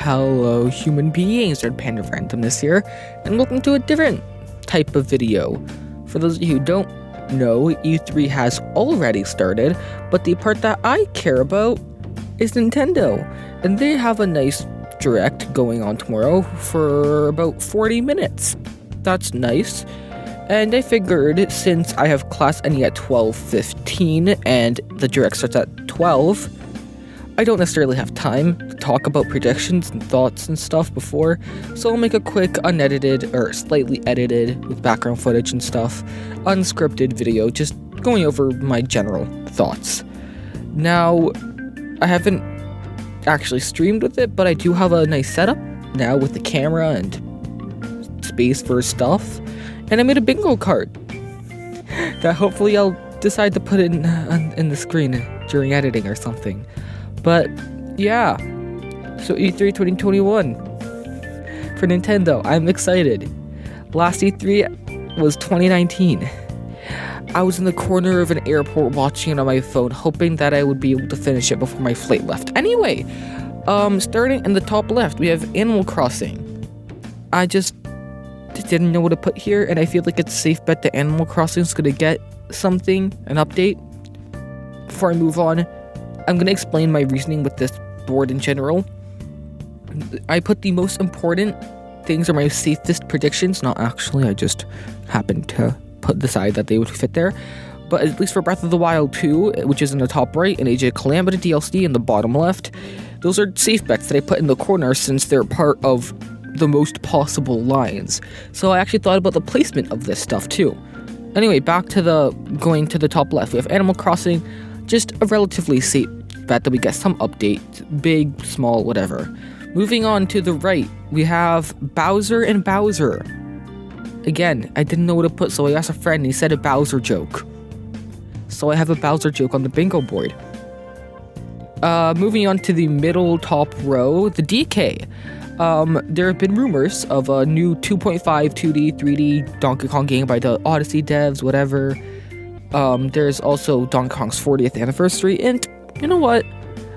Hello human beings, Red Panda Randomness here, and welcome to a different type of video. For those of you who don't know, E3 has already started, but the part that I care about is Nintendo, and they have a nice direct going on tomorrow for about 40 minutes. That's nice. And I figured since I have class ending at 12:15 and the direct starts at 12, I don't necessarily have time to talk about predictions and thoughts and stuff before, so I'll make a quick unedited or slightly edited with background footage and stuff, unscripted video just going over my general thoughts. Now, I haven't actually streamed with it, but I do have a nice setup now with the camera and space for stuff, and I made a bingo card that hopefully I'll decide to put in the screen during editing or something. But yeah, so E3 2021 for Nintendo, I'm excited. Last E3 was 2019. I was in the corner of an airport watching it on my phone, hoping that I would be able to finish it before my flight left. Anyway, starting in the top left, we have Animal Crossing. I just didn't know what to put here, and I feel like it's a safe bet that Animal Crossing is going to get something, an update. Before I move on, I'm going to explain my reasoning with this board in general. I put the most important things or my safest predictions, not actually, I just happened to decide that they would fit there. But at least for Breath of the Wild 2, which is in the top right, and Age of Calamity DLC in the bottom left, those are safe bets that I put in the corner since they're part of the most possible lines. So I actually thought about the placement of this stuff too. Anyway, back to going to the top left, we have Animal Crossing, just a relatively safe bet that we get some update, big, small, whatever. Moving on to the right, we have Bowser and Bowser. Again, I didn't know what to put, so I asked a friend and he said a Bowser joke. So I have a Bowser joke on the bingo board. Moving on to the middle top row, the DK. There have been rumors of a new 2.5 2D, 3D Donkey Kong game by the Odyssey devs, whatever. There's also Donkey Kong's 40th anniversary, and you know what?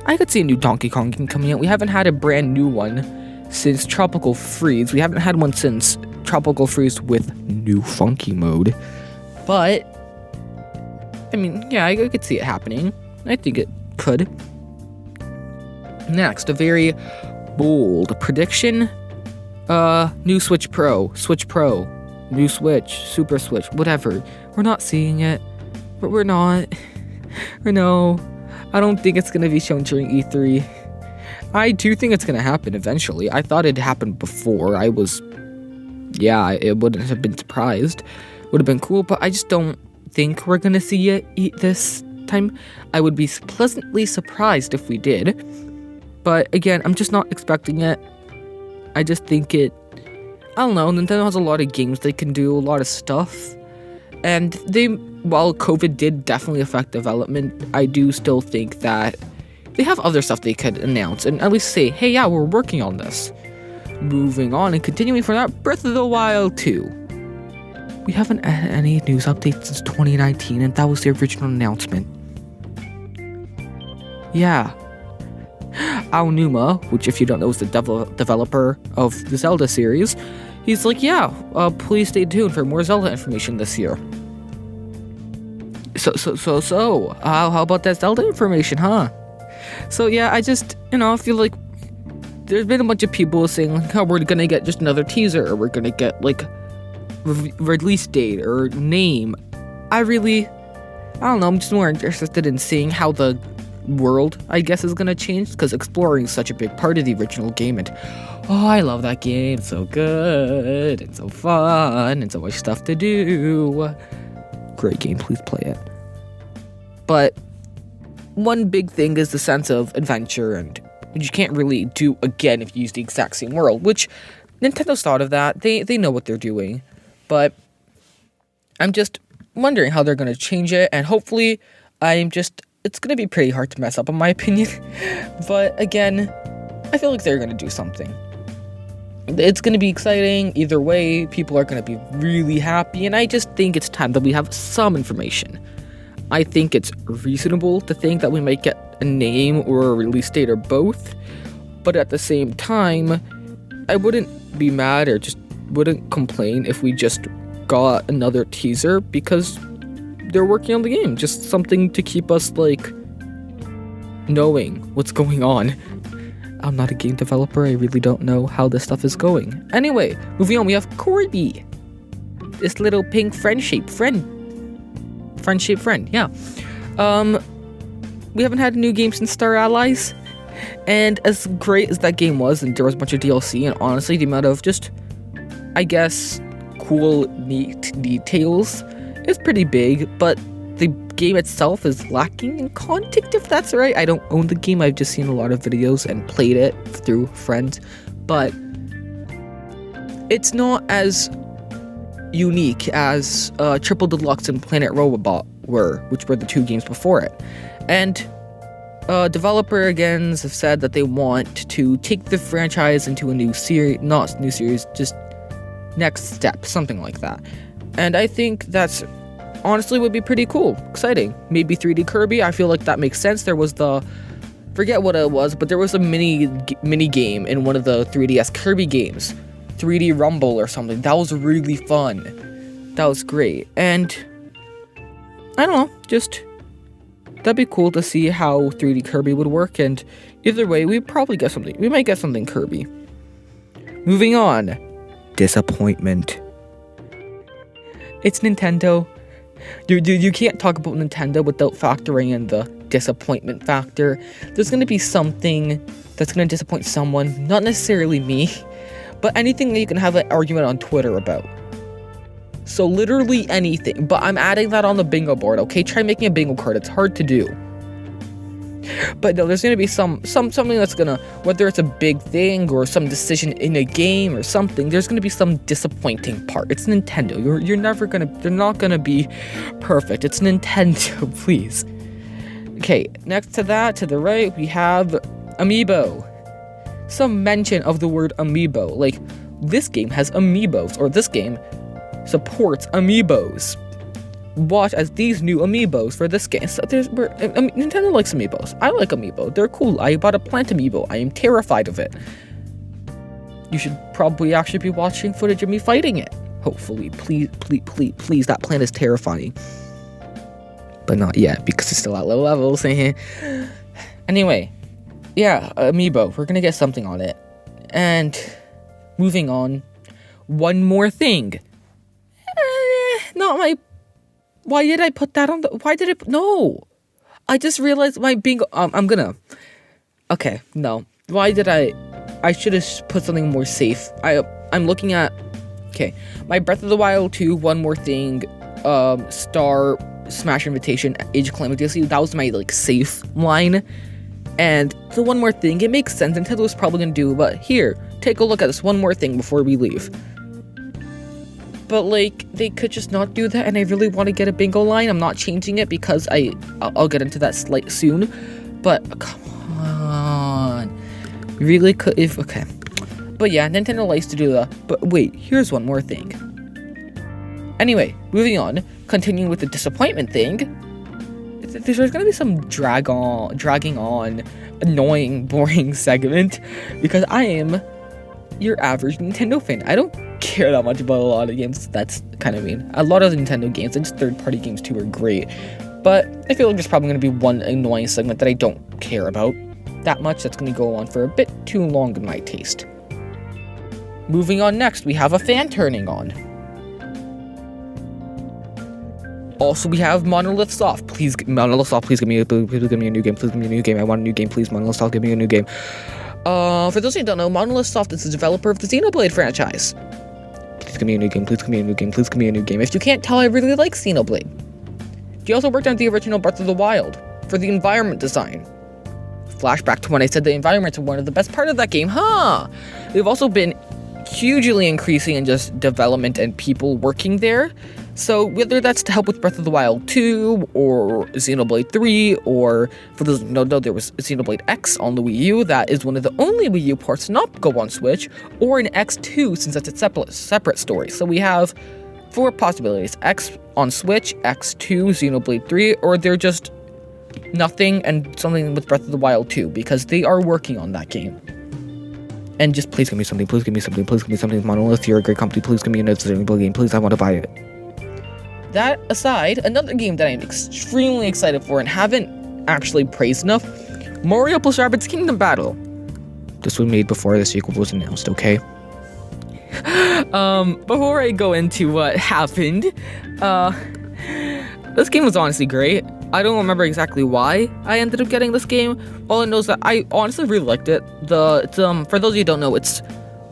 I could see a new Donkey Kong game coming out. We haven't had a brand new one since Tropical Freeze. We haven't had one since Tropical Freeze with new funky mode. But, I mean, yeah, I could see it happening. I think it could. Next, a very bold prediction. New Switch Pro, new Switch, Super Switch, whatever. We're not seeing it. But we're not. Or no. I don't think it's going to be shown during E3. I do think it's going to happen eventually. I thought it happened before. I wouldn't have been surprised. Would have been cool, but I just don't think we're going to see it this time. I would be pleasantly surprised if we did. But again, I'm just not expecting it. I just think I don't know, Nintendo has a lot of games they can do, a lot of stuff. And while COVID did definitely affect development, I do still think that they have other stuff they could announce and at least say, hey, yeah, we're working on this. Moving on and continuing from that, Breath of the Wild 2. We haven't had any news updates since 2019, and that was the original announcement. Yeah. Aonuma, which if you don't know is the developer of the Zelda series, he's like, yeah, please stay tuned for more Zelda information this year. So, how about that Zelda information, huh? So yeah, I just, I feel like there's been a bunch of people saying, like, oh, we're gonna get just another teaser, or we're gonna get, like, release date or name. I don't know, I'm just more interested in seeing how the world, I guess, is gonna change, because exploring is such a big part of the original game, and I love that game, it's so good, and so fun, and so much stuff to do. Great game, please play it. But one big thing is the sense of adventure, and you can't really do again if you use the exact same world, which Nintendo's thought of that. They know what they're doing, but I'm just wondering how they're going to change it, and hopefully it's going to be pretty hard to mess up in my opinion, but again, I feel like they're going to do something. It's going to be exciting either way, people are going to be really happy, and I just think it's time that we have some information. I think it's reasonable to think that we might get a name or a release date or both, But at the same time, I wouldn't be mad or just wouldn't complain if we just got another teaser, because they're working on the game. Just something to keep us, like, knowing what's going on. I'm not a game developer. I really don't know how this stuff is going. Anyway, moving on, we have Corby. This little pink friend-shaped friend. Friend-shaped friend, yeah. We haven't had a new game since Star Allies. And as great as that game was, and there was a bunch of DLC, and honestly, the amount of just, I guess, cool, neat details is pretty big, but the game itself is lacking in content, if that's right. I don't own the game. I've just seen a lot of videos and played it through friends, but it's not as unique as Triple Deluxe and Planet Robobot were, which were the two games before it. And developer again have said that they want to take the franchise into a new series, not new series, just next step, something like that. And I think that's honestly would be pretty cool, exciting. Maybe 3D Kirby, I feel like that makes sense. There was forget what it was, but there was a mini game in one of the 3DS Kirby games, 3D Rumble or something. That was really fun. That was great. And I don't know, just that'd be cool to see how 3D Kirby would work, and either way, we might get something Kirby. Moving on. Disappointment. It's Nintendo. You can't talk about Nintendo without factoring in the disappointment factor. There's gonna be something that's gonna disappoint someone, not necessarily me, but anything that you can have an argument on Twitter about. So literally anything, but I'm adding that on the bingo board, okay? Try making a bingo card, it's hard to do. But no, there's gonna be something that's gonna, whether it's a big thing or some decision in a game or something, there's gonna be some disappointing part. It's Nintendo. They're not gonna be perfect. It's Nintendo, please. Okay, next to that, to the right, we have Amiibo. Some mention of the word Amiibo, like this game has Amiibos, or this game supports Amiibos. Watch as these new Amiibos for this game. So Nintendo likes Amiibos. I like Amiibo. They're cool. I bought a plant Amiibo. I am terrified of it. You should probably actually be watching footage of me fighting it. Hopefully. Please. That plant is terrifying. But not yet, because it's still at low levels. Anyway. Yeah, Amiibo. We're gonna get something on it. And moving on. One more thing. Why did I put that on no. I just realized my bingo, okay, no. Why did I should have put something more safe. I'm looking at, okay, my Breath of the Wild 2, One More Thing, Star, Smash Invitation, Age of Calamity DLC, that was my, like, safe line. And the One More Thing, it makes sense, Nintendo was probably gonna do, but here, take a look at this one more thing before we leave. But, like, they could just not do that, and I really want to get a bingo line. I'm not changing it because I'll get into that soon. But, come on. Really could, okay. But yeah, Nintendo likes to do that. But wait, here's one more thing. Anyway, moving on. Continuing with the disappointment thing. There's going to be some dragging on, annoying, boring segment. Because I am your average Nintendo fan. I don't care that much about a lot of games. That's kind of mean. A lot of Nintendo games, and just third-party games too, are great. But I feel like there's probably going to be one annoying segment that I don't care about that much. That's going to go on for a bit too long in my taste. Moving on next, we have a fan turning on. Also, we have Monolith Soft. Please, Monolith Soft, please give me a new game. Please give me a new game. I want a new game, please. Monolith Soft, give me a new game. For those of you who don't know, Monolith Soft is the developer of the Xenoblade franchise. Please give me a new game, please give me a new game, please give me a new game. If you can't tell, I really like Xenoblade. He also worked on the original Breath of the Wild for the environment design. Flashback to when I said the environments are one of the best part of that game, huh? They've also been hugely increasing in just development and people working there. So whether that's to help with Breath of the Wild 2 or Xenoblade 3, or for those who don't know, there was Xenoblade X on the Wii U. That is one of the only Wii U ports to not go on Switch, or an X2 since that's a separate story. So we have 4 possibilities: X on Switch, X2, Xenoblade 3, or they're just nothing and something with Breath of the Wild 2, because they are working on that game. And just please give me something, please give me something, please give me something. Monolith, you're a great company, please give me another sustainable game, please, I want to buy it. That aside, another game that I'm extremely excited for and haven't actually praised enough, Mario + Rabbids Kingdom Battle. This was made before the sequel was announced, okay? Before I go into what happened, this game was honestly great. I don't remember exactly why I ended up getting this game. All I know is that I honestly really liked it. For those of you who don't know, it's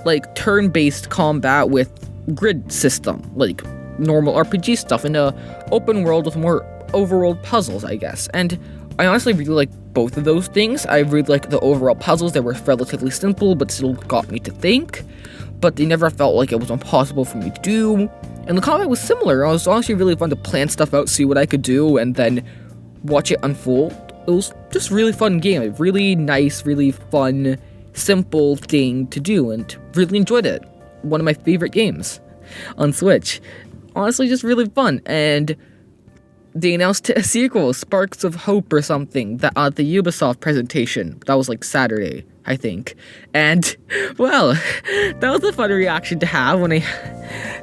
like turn-based combat with grid system, like normal RPG stuff in a open world with more overworld puzzles, I guess. And I honestly really like both of those things. I really like the overall puzzles. They were relatively simple, but still got me to think. But they never felt like it was impossible for me to do. And the combat was similar. It was honestly really fun to plan stuff out, see what I could do, and then watch it unfold. It was just a really fun game. A really nice, really fun, simple thing to do, and really enjoyed it. One of my favorite games on Switch. Honestly, just really fun. And they announced a sequel, Sparks of Hope or something, that at the Ubisoft presentation. That was like Saturday, I think. And, well, that was a fun reaction to have when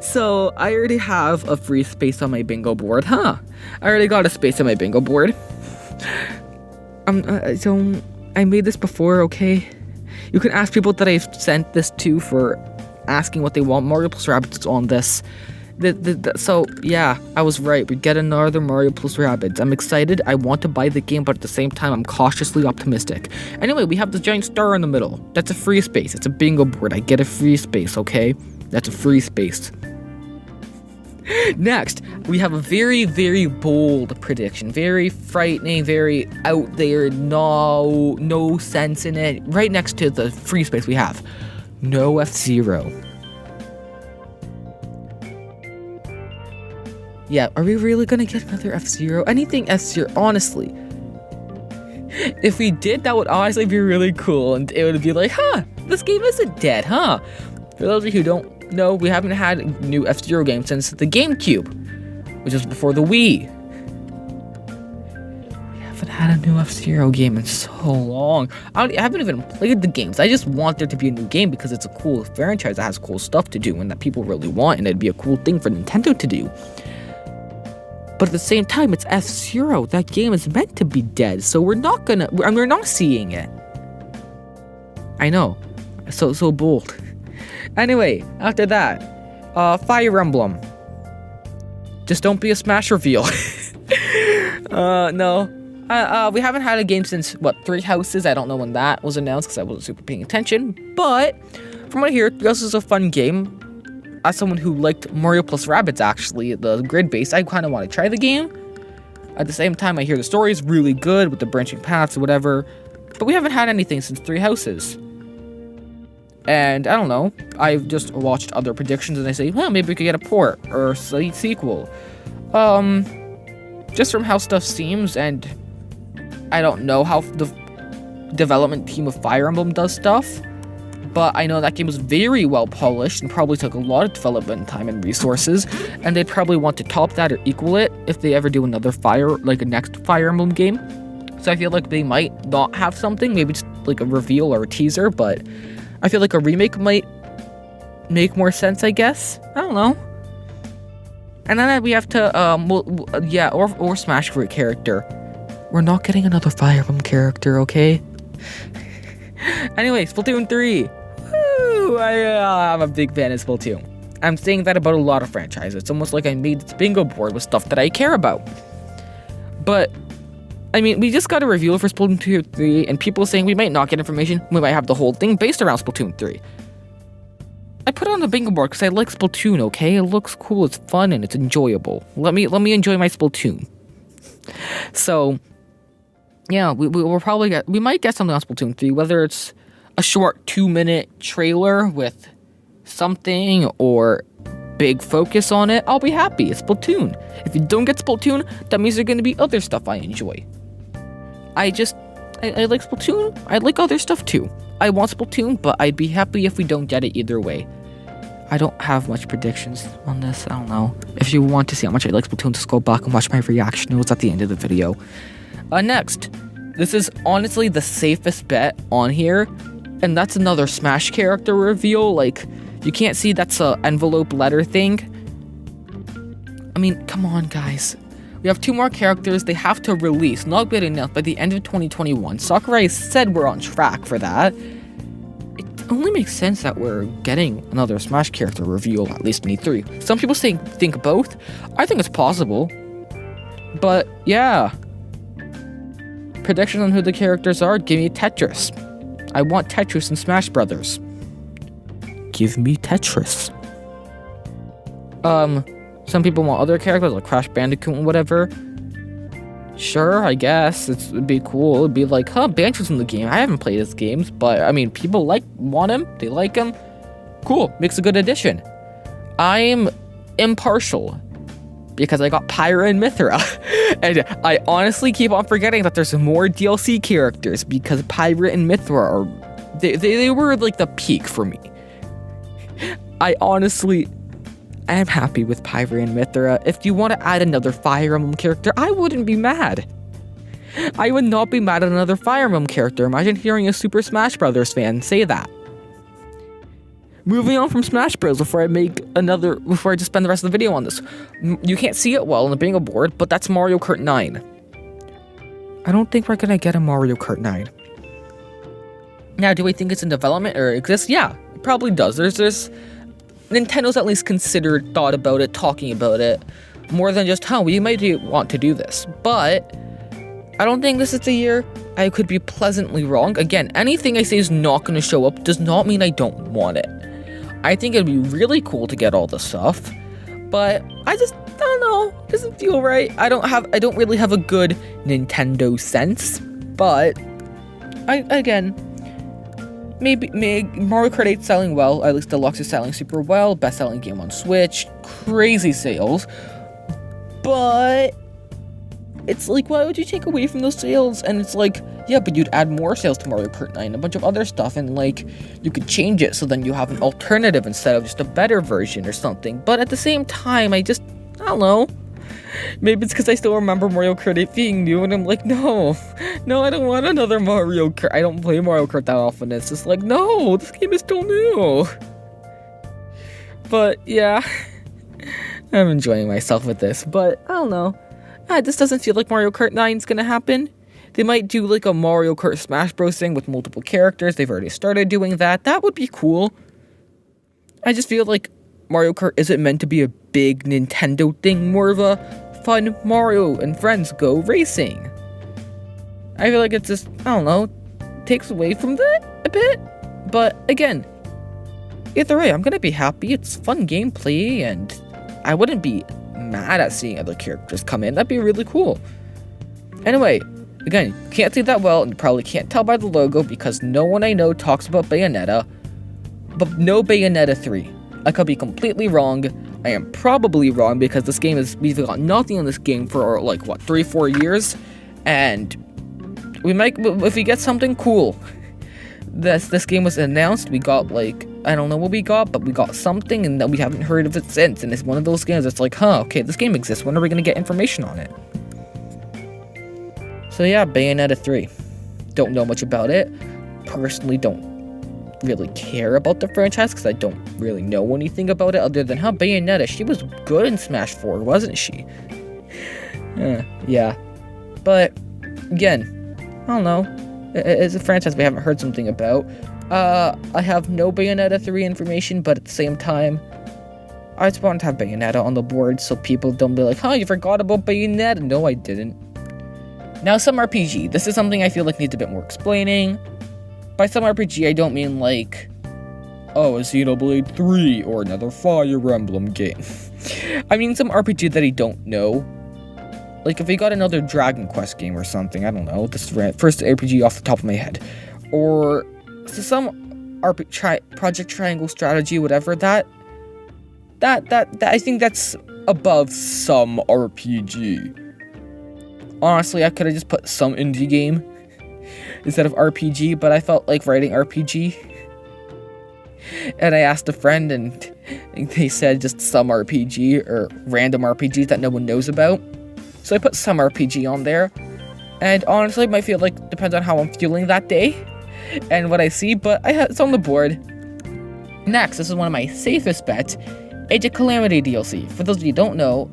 So, I already have a free space on my bingo board, I already got a space on my bingo board. So, I made this before, okay? You can ask people that I've sent this to for asking what they want. Mario + Rabbids on this. So, yeah, I was right. We get another Mario + Rabbids. I'm excited. I want to buy the game, but at the same time, I'm cautiously optimistic. Anyway, we have the giant star in the middle. That's a free space. It's a bingo board. I get a free space, okay? That's a free space. Next, we have a very, very bold prediction. Very frightening, very out there, no sense in it. Right next to the free space we have. No F-Zero. Yeah, are we really gonna get another F-Zero? Anything F-Zero, honestly. If we did, that would honestly be really cool, and it would be like, this game isn't dead, For those of you who don't know, we haven't had a new F-Zero game since the GameCube, which was before the Wii. We haven't had a new F-Zero game in so long. I haven't even played the games. I just want there to be a new game because it's a cool franchise that has cool stuff to do and that people really want, and it'd be a cool thing for Nintendo to do. But at the same time, it's F-Zero. That game is meant to be dead, so we're not seeing it. I know. So bold. Anyway, after that, Fire Emblem. Just don't be a Smash reveal. No. We haven't had a game since, Three Houses? I don't know when that was announced because I wasn't super paying attention. But, from what I hear, this is a fun game. As someone who liked Mario + Rabbids, actually, the grid base, I kind of want to try the game. At the same time, I hear the story is really good with the branching paths or whatever. But we haven't had anything since Three Houses. And I don't know, I've just watched other predictions and I say, well, maybe we could get a port or a sequel. Just from how stuff seems, and I don't know how the development team of Fire Emblem does stuff, but I know that game was very well polished and probably took a lot of development time and resources, and they probably want to top that or equal it if they ever do another a next Fire Emblem game. So I feel like they might not have something, maybe just like a reveal or a teaser, but I feel like a remake might make more sense, I guess. I don't know. And then we have to, or Smash for a character. We're not getting another Fire Emblem character, okay? Anyway, Splatoon 3. Woo! I'm a big fan of Splatoon. I'm saying that about a lot of franchises. It's almost like I made this bingo board with stuff that I care about. But, I mean, we just got a reveal for Splatoon 3, and people saying we might not get information. We might have the whole thing based around Splatoon 3. I put it on the bingo board because I like Splatoon, okay? It looks cool, it's fun, and it's enjoyable. Let me enjoy my Splatoon. So, yeah, we might get something on Splatoon 3, whether it's a short 2-minute trailer with something or big focus on it. I'll be happy. It's Splatoon. If you don't get Splatoon, that means there's going to be other stuff I enjoy. I like Splatoon. I like other stuff too. I want Splatoon, but I'd be happy if we don't get it either way. I don't have much predictions on this. I don't know. If you want to see how much I like Splatoon, just go back and watch my reaction. It was at the end of the video. Next, this is honestly the safest bet on here, and that's another Smash character reveal. Like, you can't see that's a envelope letter thing. I mean, come on, guys. We have 2 more characters they have to release, not good enough, by the end of 2021. Sakurai said we're on track for that. It only makes sense that we're getting another Smash character reveal, at least in E3. Some people think both. I think it's possible. But, yeah. Prediction on who the characters are? Give me Tetris. I want Tetris in Smash Brothers. Give me Tetris. Some people want other characters like Crash Bandicoot and whatever. Sure, I guess it'd be cool. It'd be like, Banjo's in the game. I haven't played his games, but I mean, people want him. They like him. Cool, makes a good addition. I'm impartial because I got Pyra and Mythra, and I honestly keep on forgetting that there's more DLC characters because Pyra and Mythra are they were like the peak for me. I am happy with Pyra and Mythra. If you want to add another Fire Emblem character, I wouldn't be mad. I would not be mad at another Fire Emblem character. Imagine hearing a Super Smash Brothers fan say that. Moving on from Smash Bros. Before I just spend the rest of the video on this. You can't see it well in the bingo board, but that's Mario Kart 9. I don't think we're gonna get a Mario Kart 9. Now, do we think it's in development or exists? Yeah, it probably does. There's Nintendo's at least thought about it, talking about it, more than just, we might want to do this. But I don't think this is the year. I could be pleasantly wrong. Again, anything I say is not going to show up does not mean I don't want it. I think it'd be really cool to get all the stuff, but I don't know. It doesn't feel right. I don't really have a good Nintendo sense, but maybe Mario Kart 8 selling well, at least Deluxe is selling super well, best-selling game on Switch, crazy sales, but it's like, why would you take away from those sales? And it's like, yeah, but you'd add more sales to Mario Kart 9, a bunch of other stuff, and like, you could change it so then you have an alternative instead of just a better version or something. But at the same time, I don't know. Maybe it's because I still remember Mario Kart 8 being new, and I'm like, no, I don't want another Mario Kart. I don't play Mario Kart that often. It's just like, no, this game is still new. But yeah, I'm enjoying myself with this, but I don't know. This doesn't feel like Mario Kart 9 is gonna happen. They might do like a Mario Kart Smash Bros. Thing with multiple characters. They've already started doing that. That would be cool. I just feel like Mario Kart isn't meant to be a big Nintendo thing, more of a fun Mario and friends go racing. I feel like it's just, takes away from that a bit. But again, either way, I'm gonna be happy. It's fun gameplay, and I wouldn't be mad at seeing other characters come in. That'd be really cool. Anyway, again, you can't see that well, and you probably can't tell by the logo because no one I know talks about Bayonetta, but no Bayonetta 3. I could be completely wrong. I am probably wrong because we've got nothing in this game for 3-4 years, and we might, if we get something cool. This game was announced, we got I don't know what we got, but we got something, and then we haven't heard of it since, and it's one of those games that's like, okay, this game exists, when are we gonna get information on it? So yeah, Bayonetta 3. Don't know much about it. Personally, don't really care about the franchise, because I don't really know anything about it, other than Bayonetta, she was good in Smash 4, wasn't she? Yeah. But, again, I don't know. It's a franchise we haven't heard something about. I have no Bayonetta 3 information, but at the same time, I just want to have Bayonetta on the board so people don't be like, you forgot about Bayonetta. No, I didn't. Now, some RPG. This is something I feel like needs a bit more explaining. By some RPG, I don't mean a Xenoblade 3 or another Fire Emblem game. I mean some RPG that I don't know. Like if we got another Dragon Quest game or something, I don't know. This is the first RPG off the top of my head. Or some Project Triangle Strategy, whatever, that I think that's above some RPG. Honestly, I could have just put some indie game instead of RPG, but I felt like writing RPG. And I asked a friend, and they said just some RPG or random RPGs that no one knows about. So I put some RPG on there. And honestly, it might feel like, depends on how I'm feeling that day. and what I see, but it's on the board. Next, this is one of my safest bets, Age of Calamity DLC. For those of you who don't know,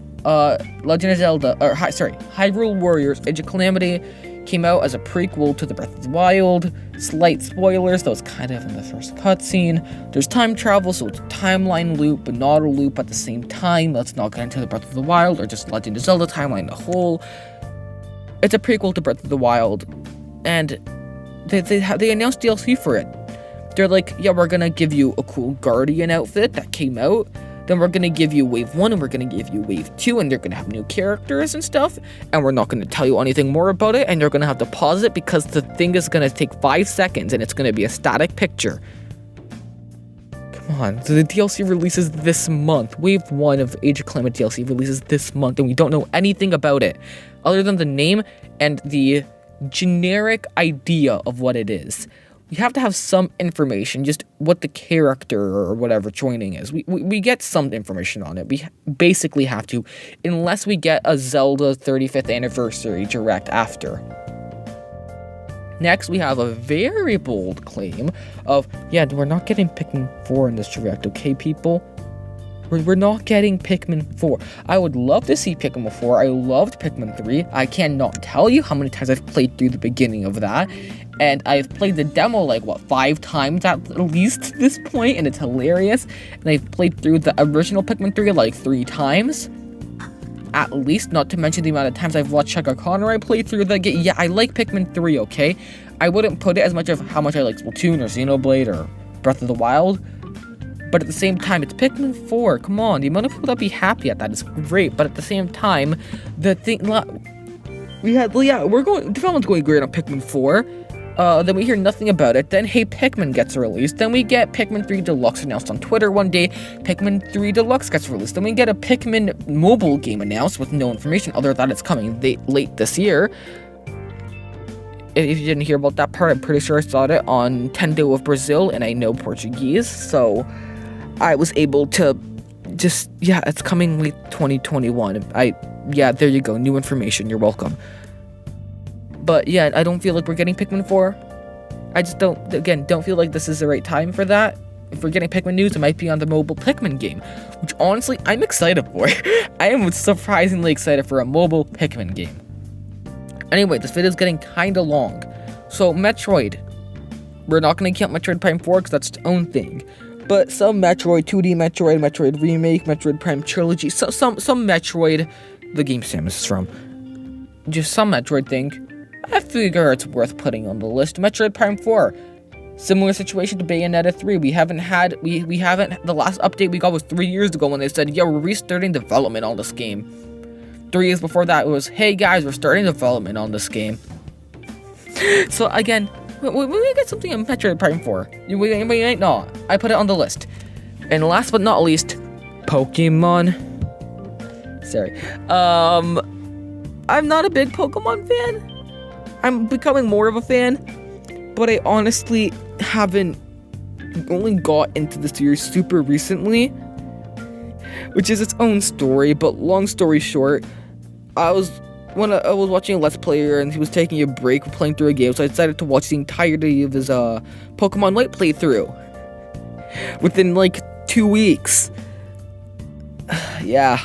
Legend of Zelda, Hyrule Warriors Age of Calamity came out as a prequel to the Breath of the Wild. Slight spoilers, that was kind of in the first cutscene. There's time travel, so it's a timeline loop, but not a loop at the same time. Let's not get into the Breath of the Wild or just Legend of Zelda timeline as a whole. It's a prequel to Breath of the Wild, and they announced DLC for it. They're like, yeah, we're gonna give you a cool Guardian outfit that came out. Then we're going to give you Wave 1 and we're going to give you Wave 2, and they're going to have new characters and stuff, and we're not going to tell you anything more about it, and you're going to have to pause it because the thing is going to take 5 seconds and it's going to be a static picture. Come on, so the DLC releases this month. Wave 1 of Age of Calamity DLC releases this month, and we don't know anything about it other than the name and the generic idea of what it is. We have to have some information, just what the character or whatever joining is. We get some information on it. We basically have to, unless we get a Zelda 35th anniversary direct after. Next, we have a very bold claim of, yeah, we're not getting Pikmin 4 in this direct, okay, people? We're not getting Pikmin 4. I would love to see Pikmin 4. I loved Pikmin 3. I cannot tell you how many times I've played through the beginning of that. And I've played the demo 5 times at least this point, and it's hilarious. And I've played through the original Pikmin 3 3 times. At least, not to mention the amount of times I've watched Chaka Connor I played through the game. Yeah, I like Pikmin 3, okay? I wouldn't put it as much of how much I like Splatoon or Xenoblade or Breath of the Wild. But at the same time, it's Pikmin 4. Come on, the amount of people that be happy at that is great. But at the same time, the thing development's going great on Pikmin 4. Then we hear nothing about it. Then Hey Pikmin gets released. Then we get Pikmin 3 Deluxe announced on Twitter one day. Pikmin 3 Deluxe gets released. Then we get a Pikmin mobile game announced with no information other than it's coming late this year. If you didn't hear about that part, I'm pretty sure I saw it on Nintendo of Brazil, and I know Portuguese, so I was able to it's coming late 2021. There you go, new information, you're welcome. But yeah, I don't feel like we're getting Pikmin 4. I just don't feel like this is the right time for that. If we're getting Pikmin news, it might be on the mobile Pikmin game, which honestly, I'm excited for. I am surprisingly excited for a mobile Pikmin game. Anyway, this video is getting kinda long. So, Metroid. We're not gonna count Metroid Prime 4 because that's its own thing. But some Metroid, 2D Metroid, Metroid Remake, Metroid Prime Trilogy, some Metroid, the game Samus is from. Just some Metroid thing. I figure it's worth putting on the list. Metroid Prime 4. Similar situation to Bayonetta 3. We haven't, the last update we got was 3 years ago when they said, yeah, we're restarting development on this game. 3 years before that, it was, hey guys, we're starting development on this game. So again, we get something in Metroid Prime 4. We might not. I put it on the list. And last but not least, Pokemon. Sorry. I'm not a big Pokemon fan. I'm becoming more of a fan. But I honestly haven't only got into the series super recently, which is its own story. But long story short, I was watching a Let's Player and he was taking a break from playing through a game, so I decided to watch the entirety of his Pokemon White playthrough within 2 weeks. Yeah.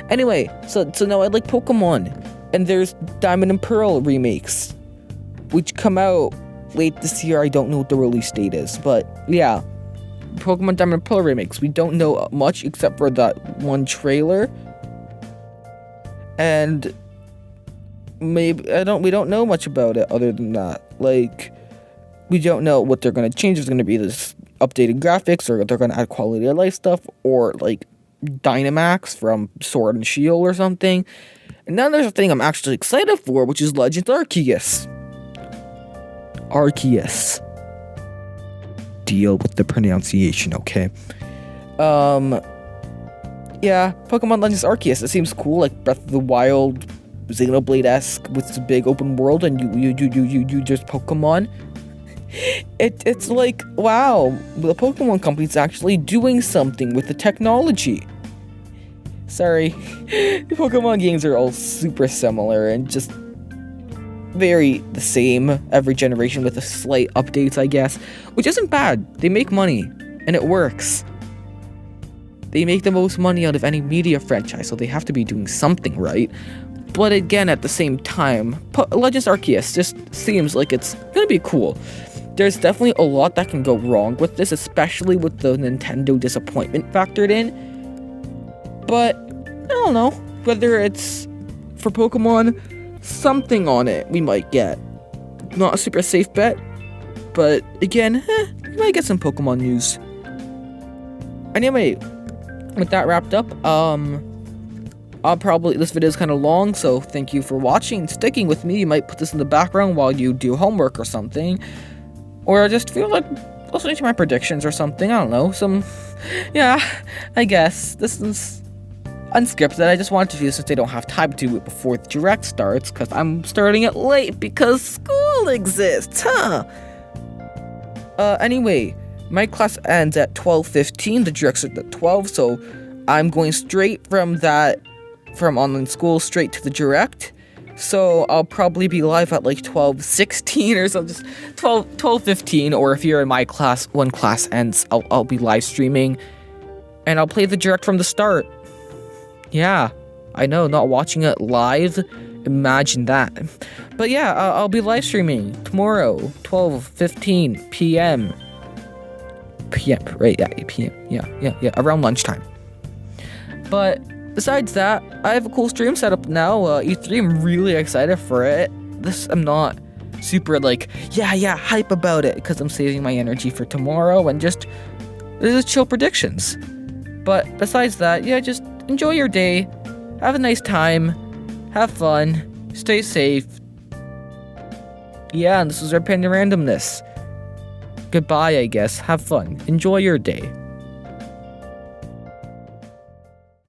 Anyway, so now I like Pokemon, and there's Diamond and Pearl remakes, which come out late this year. I don't know what the release date is, but yeah, Pokemon Diamond and Pearl remakes. We don't know much except for that one trailer, and we don't know much about it other than that. We don't know what they're gonna change. There's gonna be this updated graphics, or they're gonna add quality of life stuff, or Dynamax from Sword and Shield or something. And then there's a thing I'm actually excited for, which is Legends Arceus. Deal with the pronunciation, okay? Yeah, Pokemon Legends Arceus. It seems cool, like Breath of the Wild, Xenoblade-esque with the big open world, and you just Pokemon. It's like, wow, the Pokemon company's actually doing something with the technology. Sorry, the Pokemon games are all super similar and just very the same every generation with a slight updates, I guess, which isn't bad. They make money, and it works. They make the most money out of any media franchise, so they have to be doing something right. But again, at the same time, Legends Arceus just seems like it's gonna be cool. There's definitely a lot that can go wrong with this, especially with the Nintendo disappointment factored in. But I don't know whether it's for Pokemon, something on it we might get. Not a super safe bet, but again, we might get some Pokemon news. Anyway, with that wrapped up, this video is kind of long, so thank you for watching, sticking with me. You might put this in the background while you do homework or something, or just feel like listening to my predictions or something. I don't know, yeah, I guess this is unscripted. I just wanted to do this since I don't have time to do it before the direct starts, because I'm starting it late because school exists, anyway, my class ends at 12:15, the direct starts at 12, so I'm going straight from online school straight to the direct. So I'll probably be live at like 12:16 or something, just 12:15, or if you're in my class, when class ends, I'll be live streaming, and I'll play the direct from the start. Yeah, I know, not watching it live, imagine that. But yeah, I'll be live streaming tomorrow, 12:15 p.m. Right, yeah, 8 p.m. Yeah, around lunchtime. But besides that, I have a cool stream set up now. E3, I'm really excited for it. I'm not super hype about it, because I'm saving my energy for tomorrow and just chill predictions. But besides that, yeah, just enjoy your day, have a nice time, have fun, stay safe. Yeah, and this is our Panda Randomness. Goodbye, I guess. Have fun. Enjoy your day.